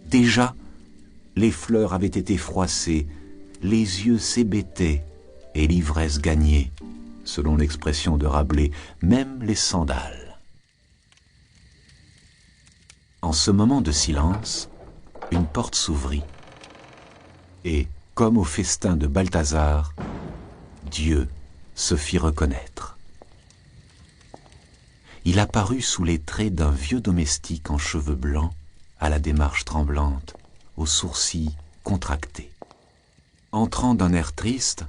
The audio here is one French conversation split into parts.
Déjà, les fleurs avaient été froissées, les yeux s'hébétaient et l'ivresse gagnait, selon l'expression de Rabelais, même les sandales. En ce moment de silence, une porte s'ouvrit et, comme au festin de Balthazar, Dieu se fit reconnaître. Il apparut sous les traits d'un vieux domestique en cheveux blancs, à la démarche tremblante, aux sourcils contractés. Entrant d'un air triste,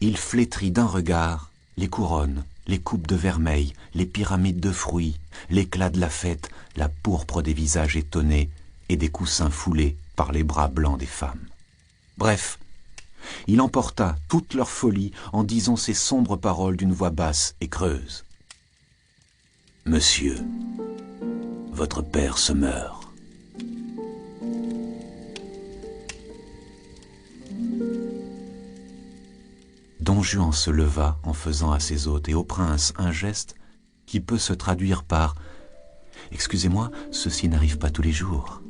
il flétrit d'un regard les couronnes, les coupes de vermeil, les pyramides de fruits, l'éclat de la fête, la pourpre des visages étonnés et des coussins foulés par les bras blancs des femmes. Bref, il emporta toute leur folie en disant ces sombres paroles d'une voix basse et creuse. « Monsieur, votre père se meurt. » Don Juan se leva en faisant à ses hôtes et au prince un geste qui peut se traduire par « Excusez-moi, ceci n'arrive pas tous les jours. »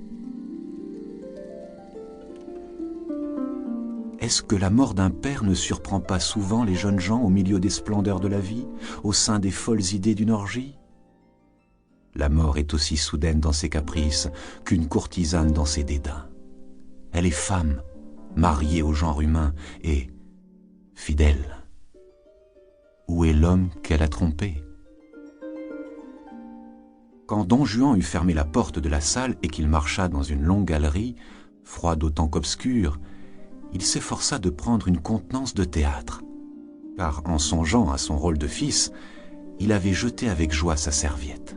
Est-ce que la mort d'un père ne surprend pas souvent les jeunes gens au milieu des splendeurs de la vie, au sein des folles idées d'une orgie? La mort est aussi soudaine dans ses caprices qu'une courtisane dans ses dédains. Elle est femme, mariée au genre humain et fidèle. Où est l'homme qu'elle a trompé? Quand Don Juan eut fermé la porte de la salle et qu'il marcha dans une longue galerie, froide autant qu'obscure, il s'efforça de prendre une contenance de théâtre, car en songeant à son rôle de fils, il avait jeté avec joie sa serviette.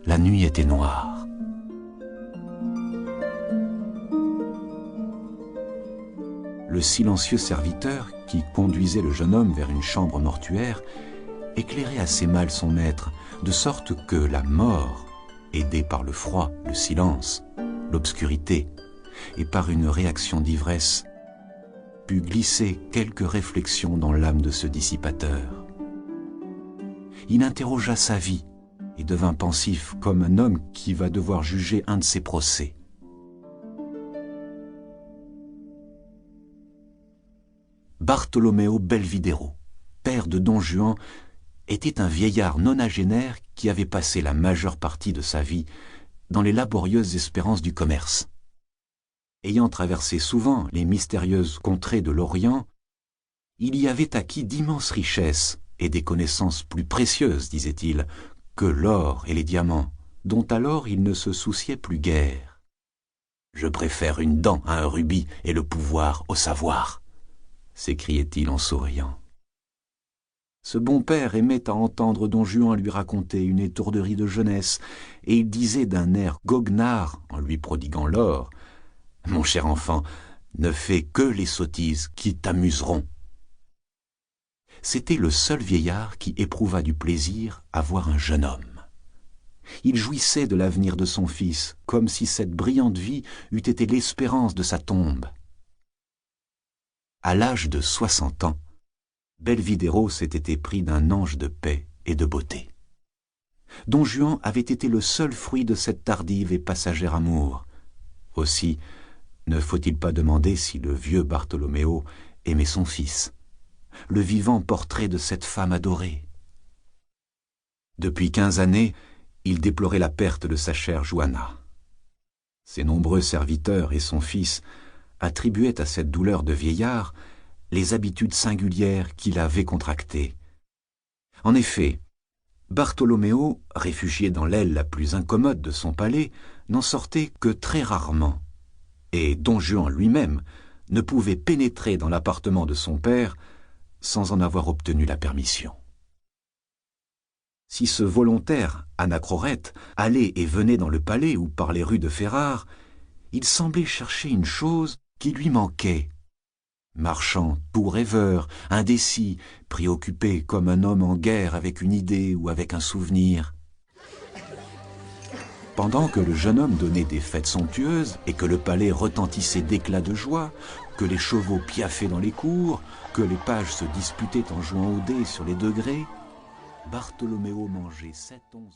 La nuit était noire. Le silencieux serviteur, qui conduisait le jeune homme vers une chambre mortuaire, éclairait assez mal son maître, de sorte que la mort, aidée par le froid, le silence, l'obscurité, et par une réaction d'ivresse, put glisser quelques réflexions dans l'âme de ce dissipateur. Il interrogea sa vie et devint pensif comme un homme qui va devoir juger un de ses procès. Bartolomeo Belvidéro, père de Don Juan, était un vieillard nonagénaire qui avait passé la majeure partie de sa vie dans les laborieuses espérances du commerce. Ayant traversé souvent les mystérieuses contrées de l'Orient, il y avait acquis d'immenses richesses et des connaissances plus précieuses, disait-il, que l'or et les diamants, dont alors il ne se souciait plus guère. « Je préfère une dent à un rubis et le pouvoir au savoir », s'écriait-il en souriant. Ce bon père aimait à entendre Don Juan lui raconter une étourderie de jeunesse, et il disait d'un air goguenard, en lui prodiguant l'or, « Mon cher enfant, ne fais que les sottises qui t'amuseront. » C'était le seul vieillard qui éprouva du plaisir à voir un jeune homme. Il jouissait de l'avenir de son fils, comme si cette brillante vie eût été l'espérance de sa tombe. À l'âge de 60 ans, Belvidéro s'était épris d'un ange de paix et de beauté. Don Juan avait été le seul fruit de cette tardive et passagère amour. Aussi, ne faut-il pas demander si le vieux Bartolomeo aimait son fils, le vivant portrait de cette femme adorée. Depuis 15 années, il déplorait la perte de sa chère Juana. Ses nombreux serviteurs et son fils attribuaient à cette douleur de vieillard les habitudes singulières qu'il avait contractées. En effet, Bartolomeo, réfugié dans l'aile la plus incommode de son palais, n'en sortait que très rarement, et Don Juan lui-même ne pouvait pénétrer dans l'appartement de son père sans en avoir obtenu la permission. Si ce volontaire anachrorète allait et venait dans le palais ou par les rues de Ferrare, il semblait chercher une chose qui lui manquait. Marchant tout rêveur, indécis, préoccupé comme un homme en guerre avec une idée ou avec un souvenir. Pendant que le jeune homme donnait des fêtes somptueuses et que le palais retentissait d'éclats de joie, que les chevaux piaffaient dans les cours, que les pages se disputaient en jouant aux dés sur les degrés, Bartolomeo mangeait 7 onces.